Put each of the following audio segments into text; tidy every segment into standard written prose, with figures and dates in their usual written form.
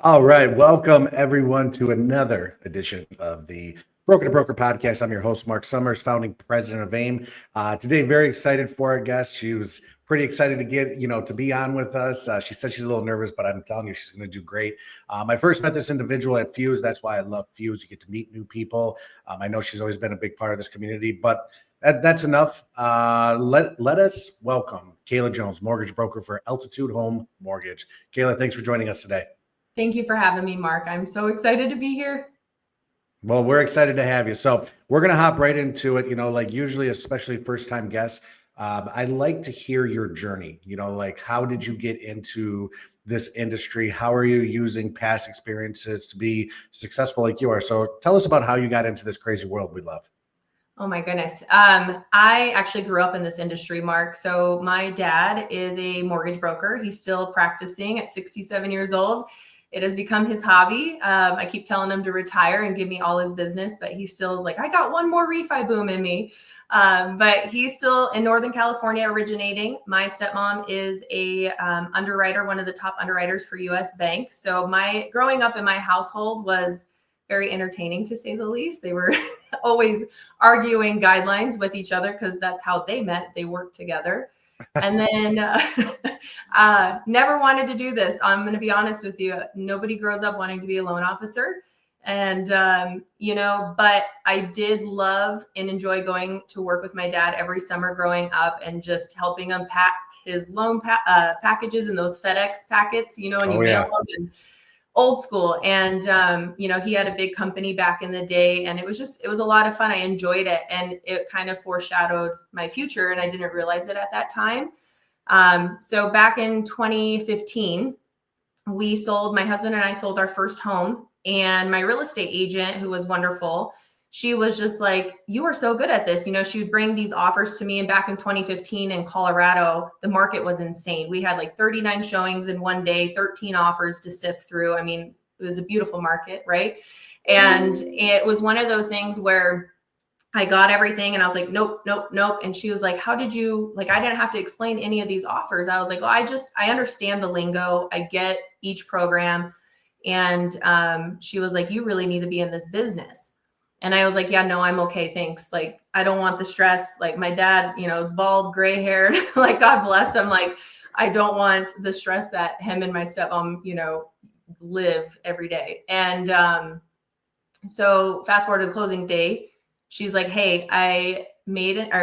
All right. Welcome, everyone, to another edition of the Broker to Broker podcast. I'm your host, Marc Summers, founding president of AIME. Today, very excited for our guest. She was pretty excited to get, to be on with us. She said she's a little nervous, but I'm telling you, she's going to do great. I first met this individual at Fuse. That's why I love Fuse. You get to meet new people. I know she's always been a big part of this community, but that's enough. Let us welcome Kayla Jones, mortgage broker for Altitude Home Mortgage. Kayla, thanks for joining us today. Thank you for having me, Marc. I'm so excited to be here. Well, we're excited to have you. So we're going to hop right into it. Like usually, especially first-time guests, I'd like to hear your journey. Like how did you get into this industry? How are you using past experiences to be successful like you are? So tell us about how you got into this crazy world we love. Oh my goodness. I actually grew up in this industry, Marc. So my dad is a mortgage broker. He's still practicing at 67 years old. It has become his hobby. I keep telling him to retire and give me all his business, but he still is like, I got one more refi boom in me. But he's still in Northern California originating. My stepmom is a underwriter, one of the top underwriters for US Bank. So growing up in my household was very entertaining, to say the least. They were always arguing guidelines with each other because that's how they met. They worked together. And then never wanted to do this. I'm going to be honest with you. Nobody grows up wanting to be a loan officer. And, but I did love and enjoy going to work with my dad every summer growing up and just helping him pack his loan packages and those FedEx packets, and you mail them. And old school. And, he had a big company back in the day, and it was a lot of fun. I enjoyed it, and it kind of foreshadowed my future, and I didn't realize it at that time. So back in 2015, my husband and I sold our first home, and my real estate agent, who was wonderful, she was just like, you are so good at this. She would bring these offers to me. And back in 2015 in Colorado, the market was insane. We had like 39 showings in one day, 13 offers to sift through. I mean, it was a beautiful market, right? And it was one of those things where I got everything and I was like, nope, nope, nope. And she was like, how did you, I didn't have to explain any of these offers. I was like, well, I understand the lingo. I get each program. And she was like, you really need to be in this business. And I was like, yeah, no, I'm okay. Thanks. I don't want the stress. My dad, is bald, gray haired, God bless him. I don't want the stress that him and my stepmom, live every day. And so fast forward to the closing day, she's like, hey, I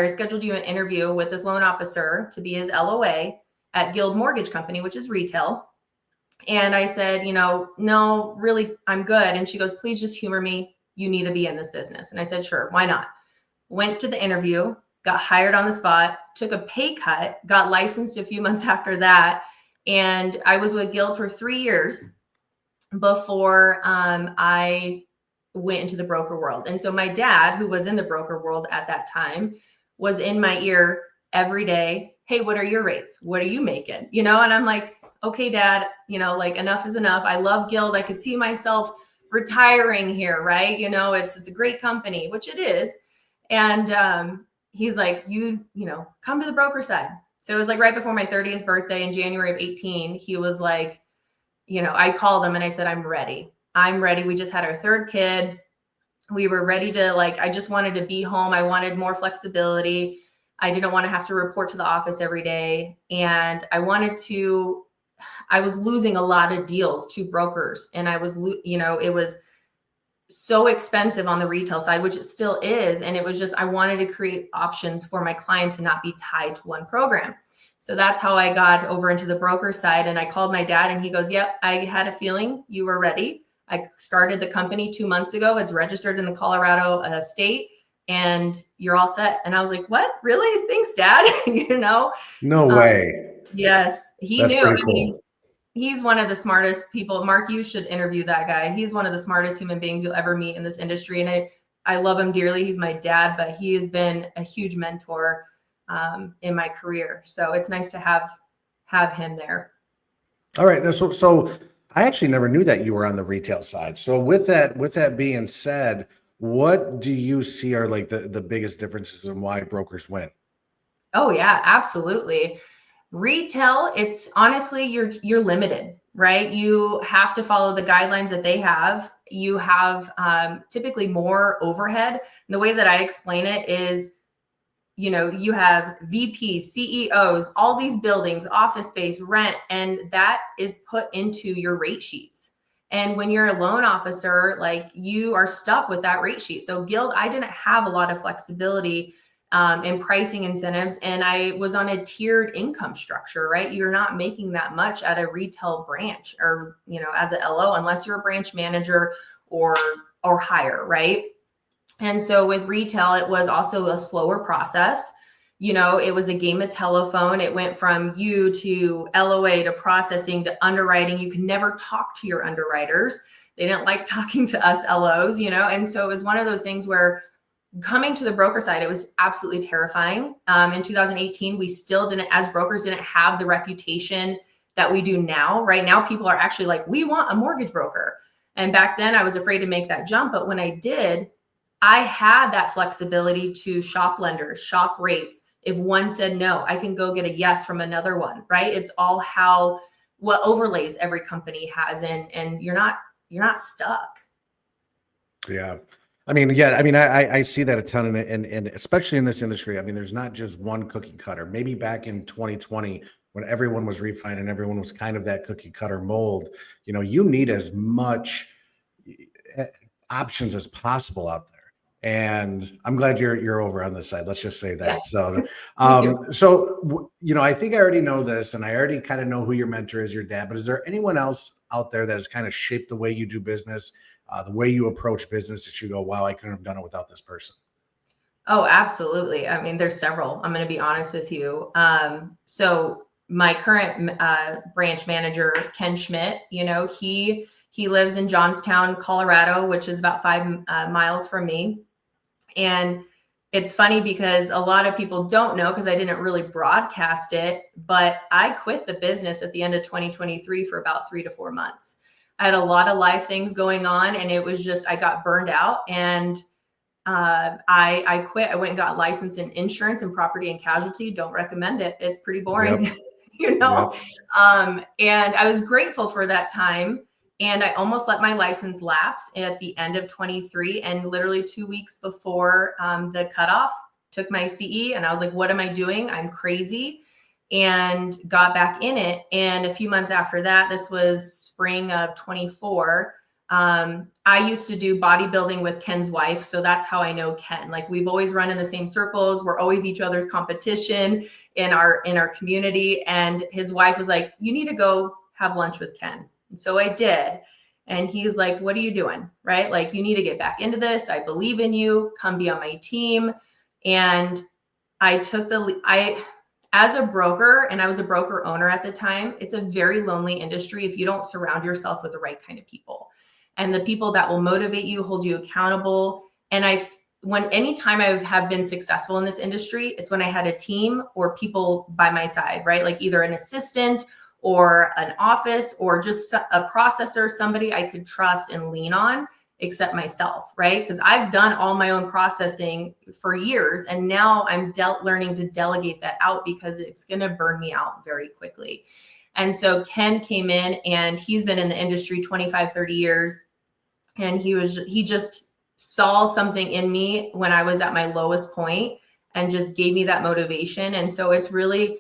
scheduled you an interview with this loan officer to be his LOA at Guild Mortgage Company, which is retail. And I said, no, really, I'm good. And she goes, please just humor me. You need to be in this business. And I said, sure, why not? Went to the interview, got hired on the spot, took a pay cut, got licensed a few months after that. And I was with Guild for 3 years before I went into the broker world. And so my dad, who was in the broker world at that time, was in my ear every day. Hey, what are your rates? What are you making? And I'm like, okay, Dad, enough is enough. I love Guild. I could see myself retiring here, right? It's a great company, which it is. And he's like, you come to the broker side. So it was right before my 30th birthday in January of 18. He was like, I called him and I said, I'm ready. We just had our third kid. We were ready to I just wanted to be home. I wanted more flexibility. I didn't want to have to report to the office every day. And I was losing a lot of deals to brokers, and it was so expensive on the retail side, which it still is. And it was just, I wanted to create options for my clients and not be tied to one program. So that's how I got over into the broker side. And I called my dad and he goes, yep, I had a feeling you were ready. I started the company 2 months ago. It's registered in the Colorado state and you're all set. And I was like, what? Really? Thanks, Dad. No way. Yes, he That's knew. pretty cool. He's one of the smartest people. Marc, you should interview that guy. He's one of the smartest human beings you'll ever meet in this industry. And I love him dearly. He's my dad, but he has been a huge mentor in my career. So it's nice to have him there. All right. So I actually never knew that you were on the retail side. So with that being said, what do you see are the biggest differences in why brokers win? Oh yeah, absolutely. Retail, it's honestly, you're limited. right? You have to follow the guidelines that they have. You have typically more overhead. And the way that I explain it is, you have VPs, CEOs, all these buildings, office space, rent, and that is put into your rate sheets. And when you're a loan officer, like, you are stuck with that rate sheet. So Guild, I didn't have a lot of flexibility in pricing incentives, and I was on a tiered income structure, right? You're not making that much at a retail branch or, as a LO, unless you're a branch manager or higher, right? And so with retail, it was also a slower process. It was a game of telephone. It went from you to LOA to processing to underwriting. You could never talk to your underwriters. They didn't like talking to us LOs, and so it was one of those things where coming to the broker side, it was absolutely terrifying. In 2018, we still as brokers didn't have the reputation that we do now. Right now, people are actually like, we want a mortgage broker. And back then I was afraid to make that jump. But when I did, I had that flexibility to shop lenders, shop rates. If one said no, I can go get a yes from another one, right? It's all what overlays every company has, and you're not stuck. Yeah. I see that a ton, and especially in this industry. I mean, there's not just one cookie cutter. Maybe back in 2020, when everyone was refining and everyone was kind of that cookie cutter mold, you need as much options as possible out there. And I'm glad you're over on this side. Let's just say that. Yeah. So, Me I think I already know this, and I already kind of know who your mentor is, your dad. But is there anyone else out there that has kind of shaped the way you do business? The way you approach business that you go, wow, I couldn't have done it without this person? Oh, absolutely. I mean, there's several. I'm going to be honest with you. So my current branch manager, Ken Schmidt, he lives in Johnstown, Colorado, which is about 5 miles from me. And it's funny because a lot of people don't know, because I didn't really broadcast it, but I quit the business at the end of 2023 for about 3 to 4 months. I had a lot of life things going on, and it was just, I got burned out, and I quit. I went and got licensed in insurance and property and casualty. Don't recommend it. It's pretty boring, Yep. Yep. And I was grateful for that time. And I almost let my license lapse at the end of 23. And literally 2 weeks before the cutoff, took my CE, and I was like, what am I doing? I'm crazy. And got back in it. And a few months after that, this was spring of 24, I used to do bodybuilding with Ken's wife. So that's how I know Ken. Like, we've always run in the same circles. We're always each other's competition in our community. And his wife was like, you need to go have lunch with Ken. And so I did. And he's like, what are you doing? Right? Like, you need to get back into this. I believe in you. Come be on my team. And I took as a broker, and I was a broker owner at the time, it's a very lonely industry if you don't surround yourself with the right kind of people, and the people that will motivate you, hold you accountable. And anytime I have been successful in this industry, it's when I had a team or people by my side, right? Like either an assistant or an office or just a processor, somebody I could trust and lean on, except myself, right? Because I've done all my own processing for years, and now I'm learning to delegate that out because it's going to burn me out very quickly. And so Ken came in, and he's been in the industry 25, 30 years. And he just saw something in me when I was at my lowest point and just gave me that motivation. And so it's really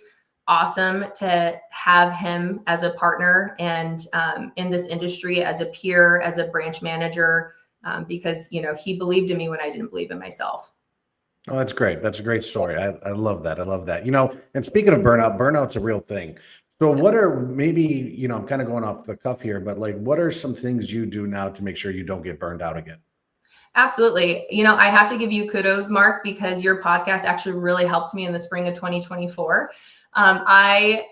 awesome to have him as a partner and in this industry, as a peer, as a branch manager, because, he believed in me when I didn't believe in myself. Oh, that's great. That's a great story. I love that. I love that. And speaking of burnout's a real thing. So what are maybe, I'm kind of going off the cuff here, but like, what are some things you do now to make sure you don't get burned out again? Absolutely. I have to give you kudos, Mark, because your podcast actually really helped me in the spring of 2024. I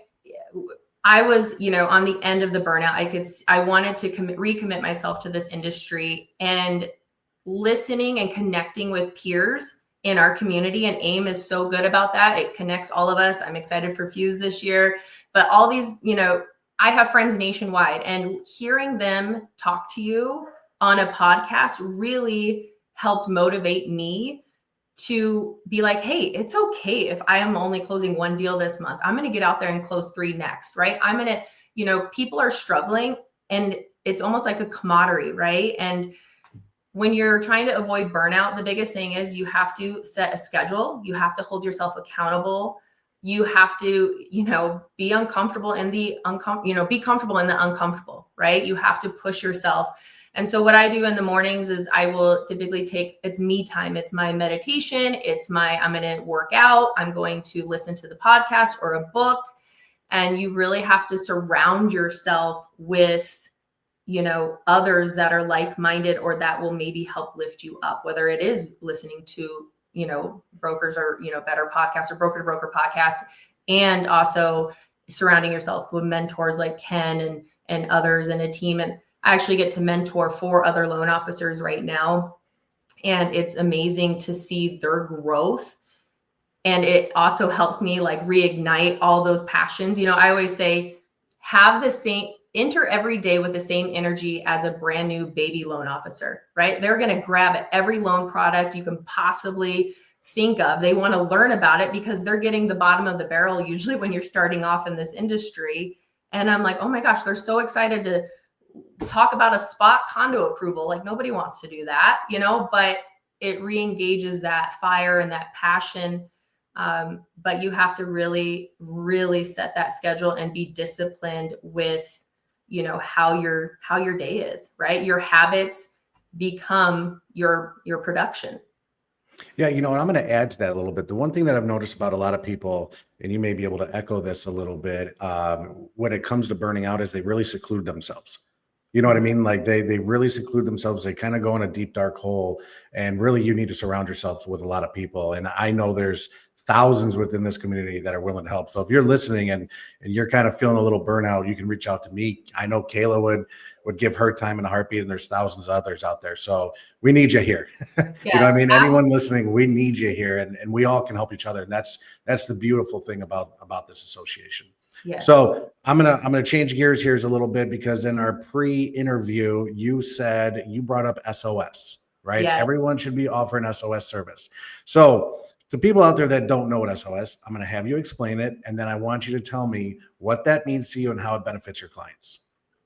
was, on the end of the burnout. I wanted to recommit myself to this industry, and listening and connecting with peers in our community. And AIME is so good about that. It connects all of us. I'm excited for Fuse this year, but all these, I have friends nationwide, and hearing them talk to you on a podcast really helped motivate me to be like, hey, it's okay if I am only closing 1 deal this month. I'm going to get out there and close 3 next, right? I'm going to, people are struggling, and it's almost like a commodity, right? And when you're trying to avoid burnout, the biggest thing is you have to set a schedule. You have to hold yourself accountable. You have to, be uncomfortable in the be comfortable in the uncomfortable, right? You have to push yourself. And so what I do in the mornings is I will typically it's me time. It's my meditation. I'm going to work out. I'm going to listen to the podcast or a book. And you really have to surround yourself with, others that are like-minded or that will maybe help lift you up, whether it is listening to, brokers or, better podcasts or broker to broker podcasts, and also surrounding yourself with mentors like Ken and others in a team. And I actually get to mentor 4 other loan officers right now. And it's amazing to see their growth. And it also helps me like reignite all those passions. I always say, enter every day with the same energy as a brand new baby loan officer, right? They're going to grab every loan product you can possibly think of. They want to learn about it because they're getting the bottom of the barrel usually when you're starting off in this industry. And I'm like, oh my gosh, they're so excited to talk about a spot condo approval. Like nobody wants to do that, but it re-engages that fire and that passion. But you have to really, really set that schedule and be disciplined with, how your day is, right? Your habits become your production. Yeah, and I'm going to add to that a little bit. The one thing that I've noticed about a lot of people, and you may be able to echo this a little bit, when it comes to burning out, is they really seclude themselves. You know what I mean? Like they really seclude themselves. They kind of go in a deep, dark hole. And really, you need to surround yourself with a lot of people. And I know there's thousands within this community that are willing to help. So if you're listening and you're kind of feeling a little burnout, you can reach out to me. I know Kayla would give her time in a heartbeat, and there's thousands of others out there. So we need you here. Yes, you know what I mean? Anyone listening, we need you here, and we all can help each other. And that's the beautiful thing about this association. Yes. So I'm gonna change gears here a little bit, because in our pre-interview, you said you brought up SOS, right? Yes. Everyone should be offering SOS service. So to people out there that don't know what SOS, I'm going to have you explain it, and then I want you to tell me what that means to you and how it benefits your clients.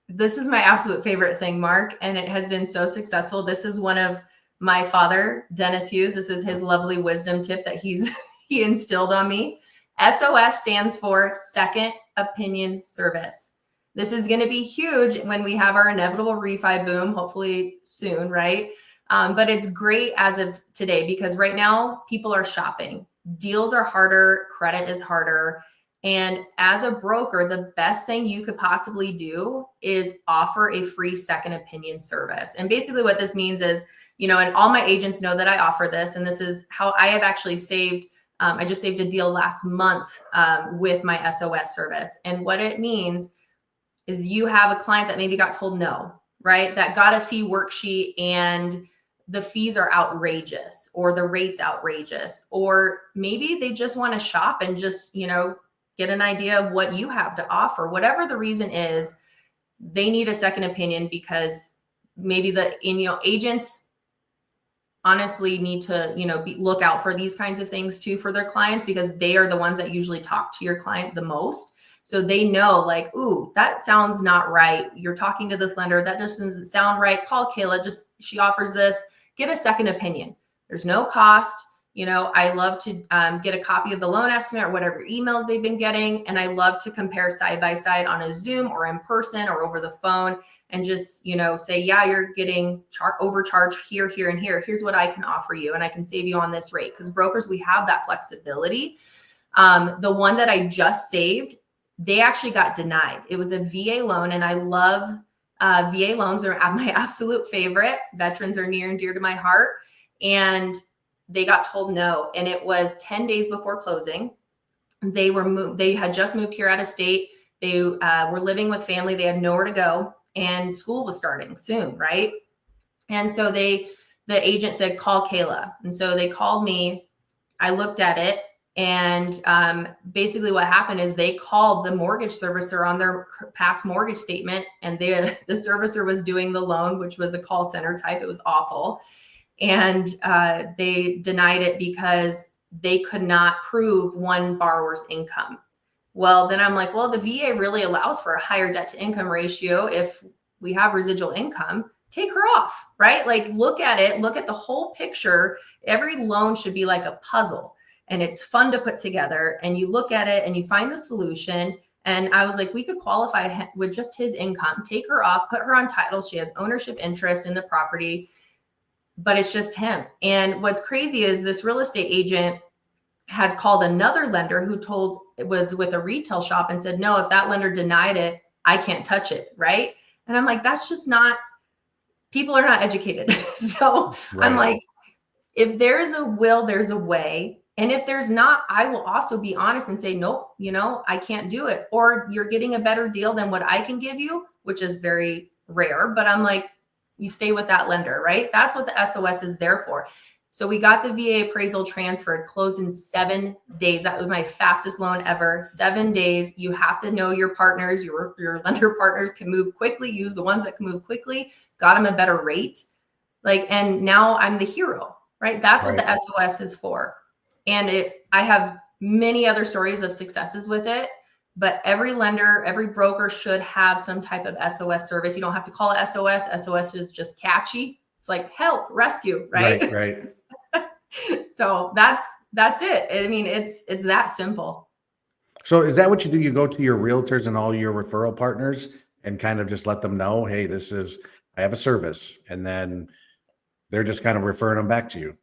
This is my absolute favorite thing, Mark, and it has been so successful. This is one of my father, Dennis Hughes. This is his lovely wisdom tip that he instilled on me. SOS stands for Second Opinion Service. This is going to be huge when we have our inevitable refi boom, hopefully soon, right? But it's great as of today, because right now people are shopping. Deals are harder. Credit is harder. And as a broker, the best thing you could possibly do is offer a free second opinion service. And basically what this means is, and all my agents know that I offer this, and this is how I have actually saved. I just saved a deal last month with my SOS service. And what it means is you have a client that maybe got told no, right? That got a fee worksheet and the fees are outrageous, or the rate's outrageous, or maybe they just want to shop and just, get an idea of what you have to offer. Whatever the reason is, they need a second opinion, because maybe agents honestly need to, look out for these kinds of things too for their clients, because they are the ones that usually talk to your client the most. So they know, like, ooh, that sounds not right. You're talking to this lender. That just doesn't sound right. Call Kayla. She offers this. Get a second opinion. There's no cost. I love to get a copy of the loan estimate or whatever emails they've been getting. And I love to compare side by side on a Zoom or in person or over the phone, and just, say, yeah, you're getting overcharged here, here, and here. Here's what I can offer you, and I can save you on this rate. Because brokers, we have that flexibility. The one that I just saved, they actually got denied. It was a VA loan, and I love VA loans. They're my absolute favorite. Veterans are near and dear to my heart. And they got told no. And it was 10 days before closing. They had just moved here out of state. They were living with family. They had nowhere to go, and school was starting soon, right? And so the agent said, call Kayla. And so they called me. I looked at it. And basically what happened is they called the mortgage servicer on their past mortgage statement, and the servicer was doing the loan, which was a call center type. It was awful. And they denied it because they could not prove one borrower's income. Well, then I'm like, well, the VA really allows for a higher debt to income ratio. If we have residual income, take her off, right? Like, look at it, look at the whole picture. Every loan should be like a puzzle, and it's fun to put together. And you look at it and you find the solution. And I was like, we could qualify with just his income, take her off, put her on title. She has ownership interest in the property, but it's just him. And what's crazy is this real estate agent had called another lender who told it was with a retail shop and said, no, if that lender denied it, I can't touch it. Right. And I'm like, that's just not, people are not educated. So Right. I'm like, if there's a will, there's a way. And if there's not, I will also be honest and say, nope, I can't do it. Or you're getting a better deal than what I can give you, which is very rare. But I'm like, you stay with that lender, right? That's what the SOS is there for. So we got the VA appraisal transferred, closed in 7 days. That was my fastest loan ever. 7 days. You have to know your partners, your lender partners can move quickly. Use the ones that can move quickly. Got them a better rate. And now I'm the hero, right? That's what the SOS is for. And I have many other stories of successes with it, but every lender, every broker should have some type of SOS service. You don't have to call it SOS. SOS is just catchy. It's like help, rescue, right? Right. So that's it. I mean, it's that simple. So is that what you do? You go to your realtors and all your referral partners and kind of just let them know, hey, I have a service, and then they're just kind of referring them back to you.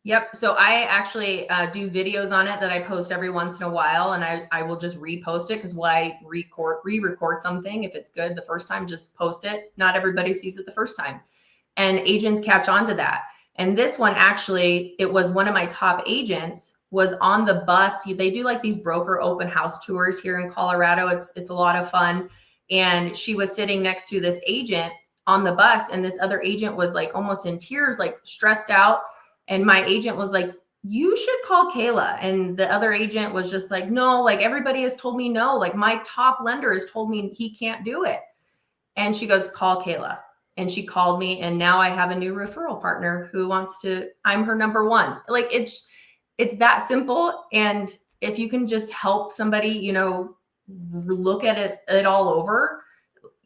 Yep. So I actually do videos on it that I post every once in a while, and I will just repost it because why re-record something if it's good the first time, just post it. Not everybody sees it the first time, and agents catch on to that. And this one, actually, it was one of my top agents was on the bus. They do like these broker open house tours here in Colorado. It's a lot of fun. And she was sitting next to this agent on the bus, and this other agent was like almost in tears, like stressed out. And my agent was like, you should call Kayla. And the other agent was just like, no, like everybody has told me no. Like my top lender has told me he can't do it. And she goes, call Kayla. And she called me, and now I have a new referral partner who I'm her number one. Like it's that simple. And if you can just help somebody, look at it all over,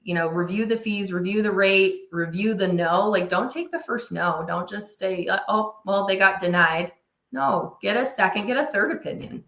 review the fees, review the rate, review the no. Like, don't take the first no. Don't just say, oh, well, they got denied. No, get a second, get a third opinion.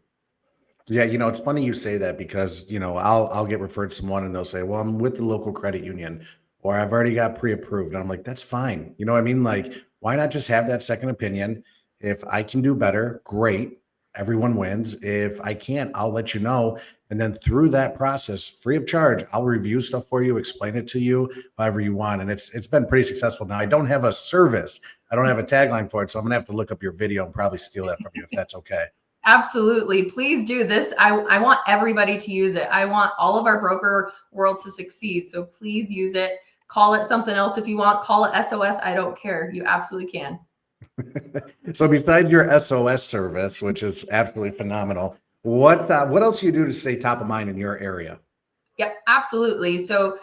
Yeah, it's funny you say that because, I'll get referred to someone and they'll say, well, I'm with the local credit union, or I've already got pre-approved. And I'm like, that's fine. You know what I mean? Like, why not just have that second opinion? If I can do better, great. Everyone wins. If I can't, I'll let you know. And then through that process, free of charge, I'll review stuff for you, explain it to you however you want. And it's been pretty successful. Now, I don't have a service. I don't have a tagline for it. So I'm going to have to look up your video and probably steal that from you if that's okay. Absolutely. Please do this. I want everybody to use it. I want all of our broker world to succeed. So please use it. Call it something else if you want. Call it SOS. I don't care. You absolutely can. So besides your SOS service, which is absolutely phenomenal, what else do you do to stay top of mind in your area? Yep, absolutely. So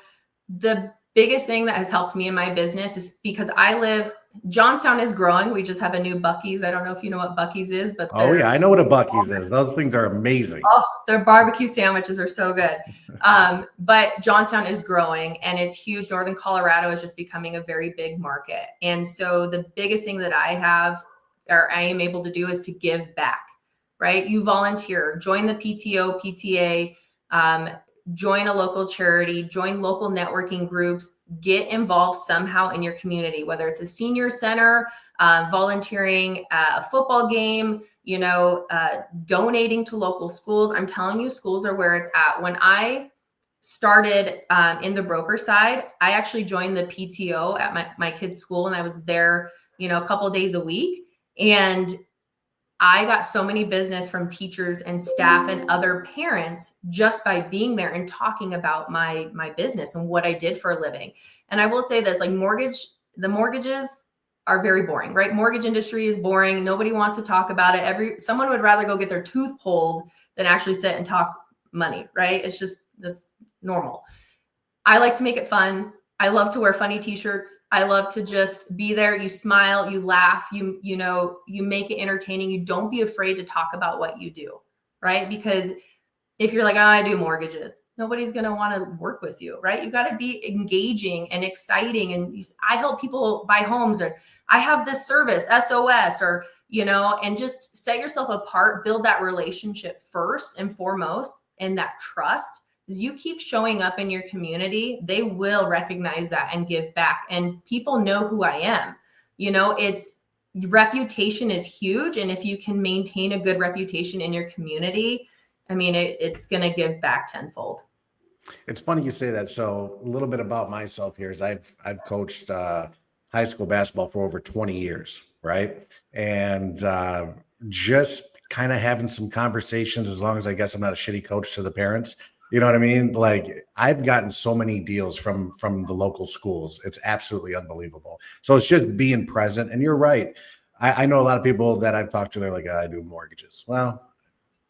the biggest thing that has helped me in my business is because Johnstown is growing. We just have a new Buc-ee's. I don't know if you know what Buc-ee's is, but oh yeah, I know what a Buc-ee's is. Those things are amazing. Oh, their barbecue sandwiches are so good. But Johnstown is growing and it's huge. Northern Colorado is just becoming a very big market. And so the biggest thing that I am able to do is to give back, right? You volunteer, join the PTO, PTA, join a local charity, join local networking groups, get involved somehow in your community, whether it's a senior center, volunteering at a football game, donating to local schools. I'm telling you, schools are where it's at. When I started in the broker side, I actually joined the PTO at my kid's school, and I was there, a couple of days a week. And I got so many business from teachers and staff and other parents just by being there and talking about my business and what I did for a living. And I will say this, like the mortgages are very boring, right? Mortgage industry is boring. Nobody wants to talk about it. Someone would rather go get their tooth pulled than actually sit and talk money, right? That's normal. I like to make it fun. I love to wear funny t-shirts. I love to just be there. You smile, you laugh, you make it entertaining. You don't be afraid to talk about what you do, right? Because if you're like, oh, I do mortgages, nobody's going to want to work with you, right? You got to be engaging and exciting. And I help people buy homes, or I have this service, SOS, or, and just set yourself apart, build that relationship first and foremost, and that trust. As you keep showing up in your community, they will recognize that and give back. And people know who I am. It's reputation is huge. And if you can maintain a good reputation in your community, I mean, it's going to give back tenfold. It's funny you say that. So a little bit about myself here is I've coached high school basketball for over 20 years, right? And just kind of having some conversations, as long as I guess I'm not a shitty coach to the parents. You know what I mean? Like, I've gotten so many deals from the local schools. It's absolutely unbelievable. So it's just being present. And you're right. I know a lot of people that I've talked to, they're like, I do mortgages. Well,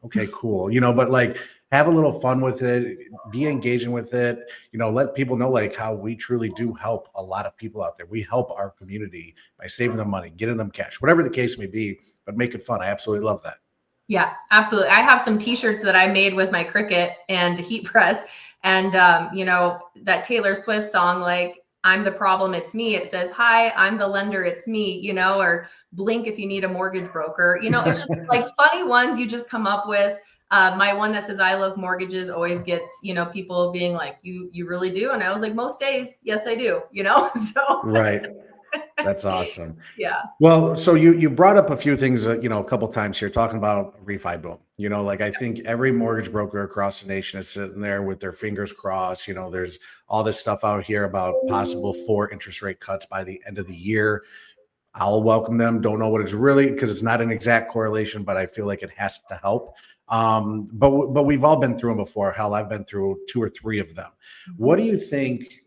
okay, cool. But like, have a little fun with it, be engaging with it, let people know like how we truly do help a lot of people out there. We help our community by saving them money, getting them cash, whatever the case may be, but make it fun. I absolutely love that. Yeah, absolutely. I have some t-shirts that I made with my Cricut and heat press. And, that Taylor Swift song, like, I'm the problem, it's me. It says, hi, I'm the lender, it's me, or blink if you need a mortgage broker. It's just like funny ones you just come up with. My one that says, I love mortgages always gets, people being like, you really do? And I was like, most days, yes, I do, so. Right. That's awesome. Yeah. Well, so you brought up a few things, a couple times here, talking about refi boom. Like, I think every mortgage broker across the nation is sitting there with their fingers crossed. There's all this stuff out here about possible 4 interest rate cuts by the end of the year. I'll welcome them. Don't know what it's really, because it's not an exact correlation, but I feel like it has to help. But we've all been through them before. Hell, I've been through 2 or 3 of them. What do you think,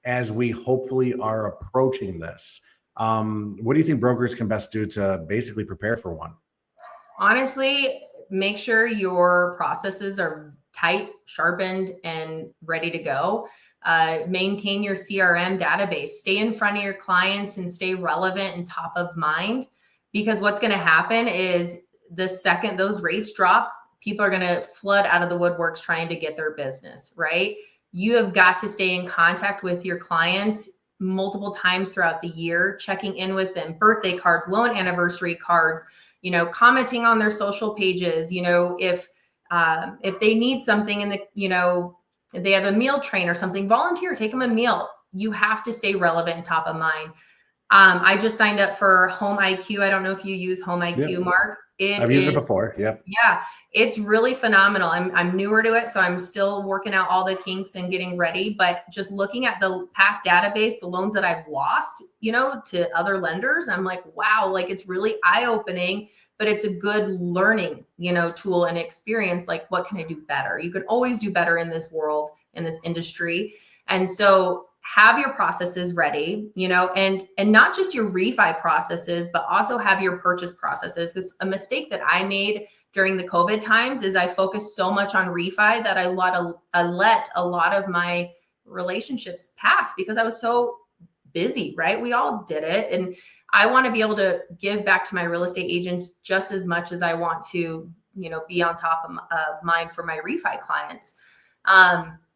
as we hopefully are approaching this? What do you think brokers can best do to basically prepare for one? Honestly, make sure your processes are tight, sharpened, and ready to go. Maintain your CRM database. Stay in front of your clients and stay relevant and top of mind. Because what's going to happen is, the second those rates drop, people are going to flood out of the woodworks trying to get their business, right? You have got to stay in contact with your clients multiple times throughout the year, checking in with them, birthday cards, loan anniversary cards, commenting on their social pages, if they need something in the, if they have a meal train or something, volunteer, take them a meal. You have to stay relevant and top of mind. I just signed up for Home IQ. I don't know if you use Home IQ, Yep. Marc. I've used it before. Yep. Yeah, it's really phenomenal. I'm newer to it, so I'm still working out all the kinks and getting ready. But just looking at the past database, the loans that I've lost, to other lenders, I'm like, wow, like, it's really eye-opening. But it's a good learning, tool and experience. Like, what can I do better? You can always do better in this world, in this industry. And so have your processes ready, and not just your refi processes, but also have your purchase processes. Because a mistake that I made during the COVID times is I focused so much on refi that I let a lot of my relationships pass because I was so busy, right? We all did it. And I want to be able to give back to my real estate agents just as much as I want to, be on top of mind for my refi clients.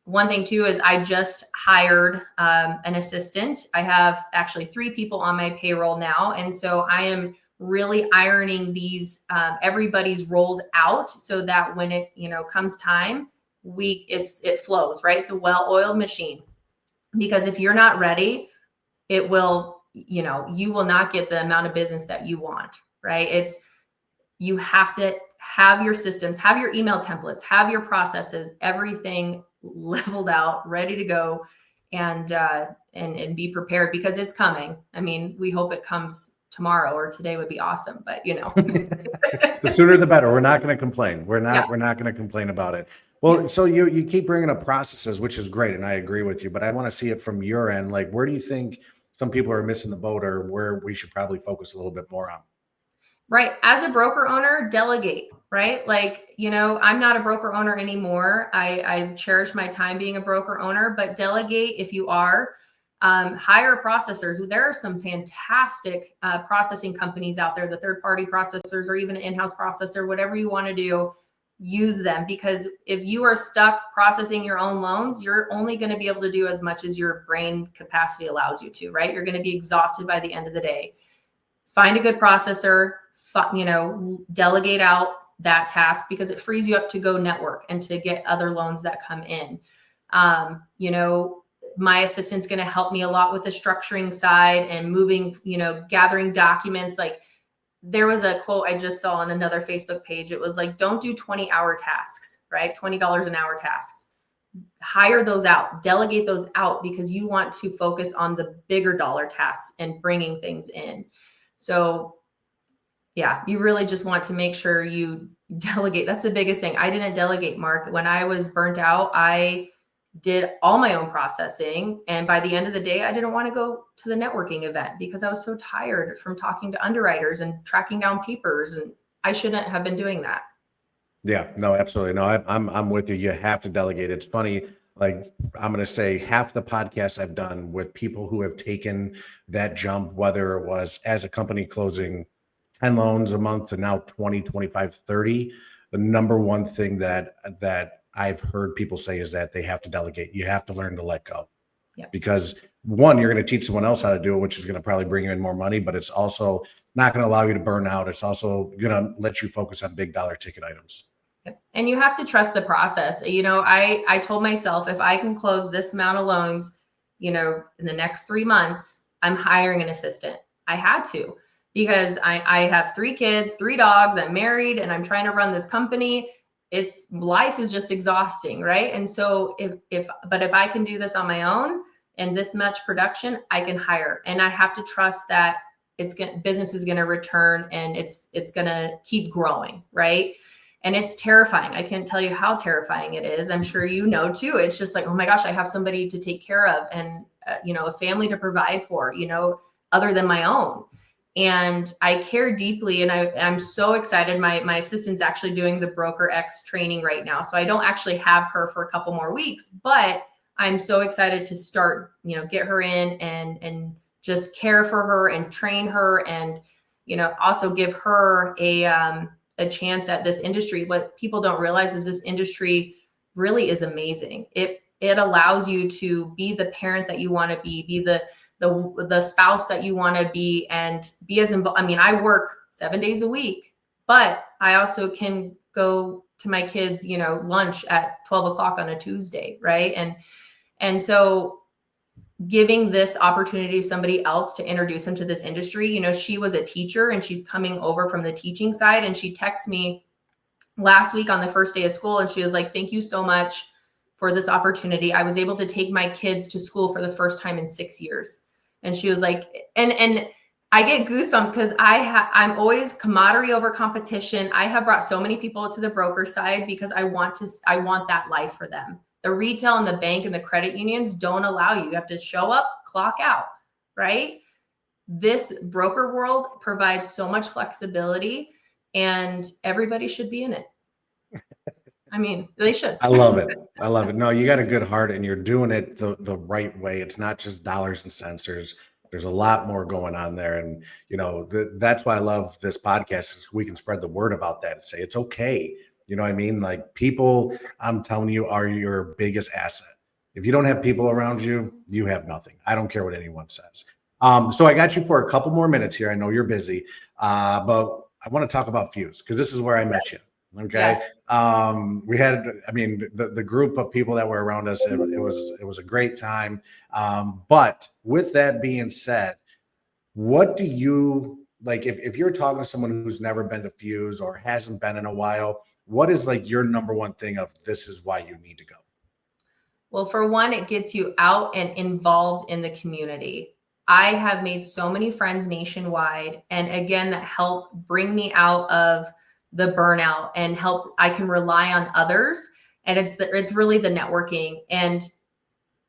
One thing too is I just hired an assistant. I have actually 3 people on my payroll now. And so I am really ironing these, everybody's roles out so that when it, comes time, it flows, right? It's a well-oiled machine, because if you're not ready, it will, you will not get the amount of business that you want, right? You have to have your systems, have your email templates, have your processes, everything leveled out, ready to go, and be prepared, because it's coming. I mean, we hope it comes tomorrow, or today would be awesome, but the sooner the better. We're not going to complain. We're not going to complain about it. Well, so you keep bringing up processes, which is great, and I agree with you, but I want to see it from your end. Like, where do you think some people are missing the boat, or where we should probably focus a little bit more on? Right. As a broker owner, delegate, right? Like, I'm not a broker owner anymore. I cherish my time being a broker owner, but delegate if you are. Hire processors. There are some fantastic processing companies out there, the third-party processors, or even an in-house processor, whatever you want to do. use them, because if you are stuck processing your own loans, you're only going to be able to do as much as your brain capacity allows you to, right? You're going to be exhausted by the end of the day. Find a good processor, delegate out that task, because it frees you up to go network and to get other loans that come in. My assistant's going to help me a lot with the structuring side and moving, gathering documents. Like, there was a quote I just saw on another Facebook page. It was like, don't do 20-hour tasks, right? $20 an hour tasks. Hire those out, delegate those out, because you want to focus on the bigger dollar tasks and bringing things in. So yeah, you really just want to make sure you delegate. That's the biggest thing. I didn't delegate, Mark. When I was burnt out, I did all my own processing. And by the end of the day, I didn't want to go to the networking event because I was so tired from talking to underwriters and tracking down papers. And I shouldn't have been doing that. Yeah, no, absolutely. No, I'm with you. You have to delegate. It's funny. Like, I'm going to say half the podcasts I've done with people who have taken that jump, whether it was as a company closing 10 loans a month to now 20, 25, 30, the number one thing that I've heard people say is that they have to delegate. You have to learn to let go. Yeah. Because one, you're going to teach someone else how to do it, which is going to probably bring you in more money, but it's also not going to allow you to burn out. It's also going to let you focus on big dollar ticket items. And you have to trust the process. I told myself, if I can close this amount of loans, in the next 3 months, I'm hiring an assistant. I had to, because I have 3 kids, 3 dogs, I'm married, and I'm trying to run this company. Life is just exhausting, right? And so if I can do this on my own and this much production, I can hire, and I have to trust that business is going to return, and it's going to keep growing, right? And it's terrifying. I can't tell you how terrifying it is. I'm sure you know too. It's just like, oh my gosh, I have somebody to take care of, and a family to provide for, other than my own. And I care deeply, and I'm so excited. My assistant's actually doing the Broker X training right now, so I don't actually have her for a couple more weeks, but I'm so excited to start, get her in and just care for her and train her, and also give her a chance at this industry. What people don't realize is this industry really is amazing. It allows you to be the parent that you want to be the spouse that you want to be, and be as involved. I mean, I work 7 days a week, but I also can go to my kids, lunch at 12 o'clock on a Tuesday. Right. And so giving this opportunity to somebody else to introduce them to this industry. She was a teacher, and she's coming over from the teaching side. And she texted me last week on the first day of school, and she was like, thank you so much for this opportunity. I was able to take my kids to school for the first time in 6 years. And she was like, and I get goosebumps, because I'm always camaraderie over competition. I have brought so many people to the broker side because I want that life for them. The retail and the bank and the credit unions don't allow you. You have to show up, clock out, right? This broker world provides so much flexibility, and everybody should be in it. I mean, they should. I love it. No, you got a good heart, and you're doing it the right way. It's not just dollars and cents. There's a lot more going on there. And, that's why I love this podcast, is we can spread the word about that and say, it's okay. You know what I mean? Like, people, I'm telling you, are your biggest asset. If you don't have people around you, you have nothing. I don't care what anyone says. So I got you for a couple more minutes here. I know you're busy, but I want to talk about Fuse, because this is where I met you. Okay. Yes. We had, the group of people that were around us, it was a great time. But with that being said, what do you like, if you're talking to someone who's never been to Fuse or hasn't been in a while, what is like your number one thing of this is why you need to go? Well, for one, it gets you out and involved in the community. I have made so many friends nationwide, and again, that help bring me out of the burnout and help. I can rely on others, and it's really the networking. And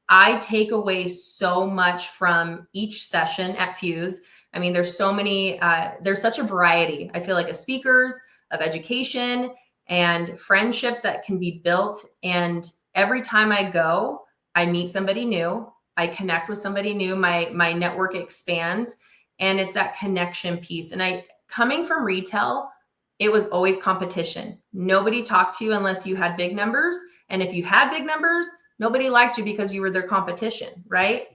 I take away so much from each session at Fuse. I mean, there's so many, there's such a variety, I feel like, of speakers, of education, and friendships that can be built. And every time I go, I meet somebody new. I connect with somebody new. My network expands, and it's that connection piece. And coming from retail, it was always competition. Nobody talked to you unless you had big numbers. And if you had big numbers, nobody liked you because you were their competition, right?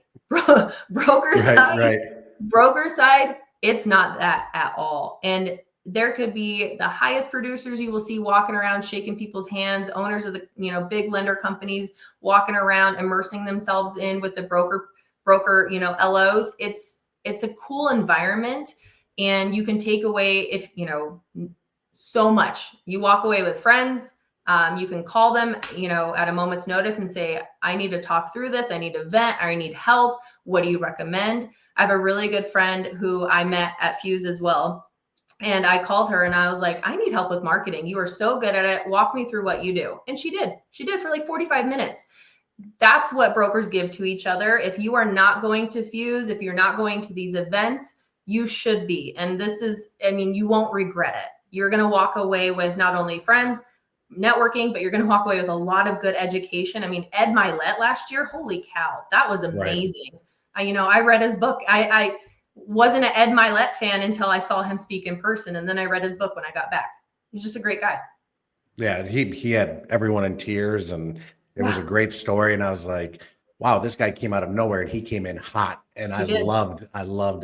Broker side, it's not that at all. And there could be the highest producers you will see walking around, shaking people's hands, owners of the, big lender companies walking around, immersing themselves in with the broker, LOs. It's a cool environment, and you can take away so much. You walk away with friends. You can call them, at a moment's notice and say, I need to talk through this. I need to vent. I need help. What do you recommend? I have a really good friend who I met at Fuse as well. And I called her and I was like, I need help with marketing. You are so good at it. Walk me through what you do. And she did. She did for like 45 minutes. That's what brokers give to each other. If you are not going to Fuse, if you're not going to these events, you should be. And this is, you won't regret it. You're going to walk away with not only friends, networking, but you're going to walk away with a lot of good education. Ed Milet last year, holy cow, that was amazing. Right. I read his book. I wasn't an Ed Milet fan until I saw him speak in person. And then I read his book when I got back. He's just a great guy. Yeah. He had everyone in tears, and it was a great story. And I was like, wow, this guy came out of nowhere and he came in hot, and I loved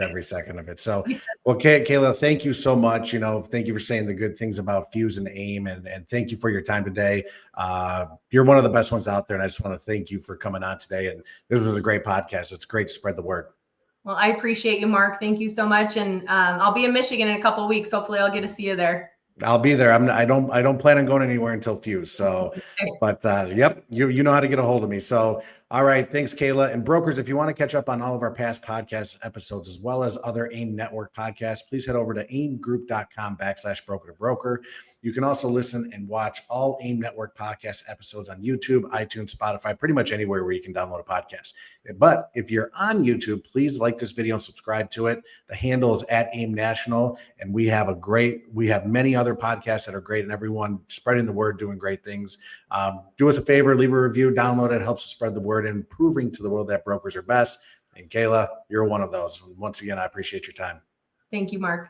every second of it. So, well, Kayla, thank you so much. Thank you for saying the good things about Fuse and AIME, and thank you for your time today. You're one of the best ones out there, and I just want to thank you for coming on today. And this was a great podcast. It's great to spread the word. Well, I appreciate you, Mark. Thank you so much. And I'll be in Michigan in a couple of weeks. Hopefully I'll get to see you there. I'll be there. I don't plan on going anywhere until Fuse. So, but yep, you know how to get a hold of me. So, all right. Thanks, Kayla. And brokers, if you want to catch up on all of our past podcast episodes, as well as other AIME Network podcasts, please head over to aimegroup.com/broker to broker. You can also listen and watch all AIME Network podcast episodes on YouTube, iTunes, Spotify, pretty much anywhere where you can download a podcast. But if you're on YouTube, please like this video and subscribe to it. The handle is @AIME National, and we have many other podcasts that are great, and everyone spreading the word, doing great things. Do us a favor, leave a review, download it. It helps us spread the word and proving to the world that brokers are best. And Kayla, you're one of those. Once again, I appreciate your time. Thank you, Mark.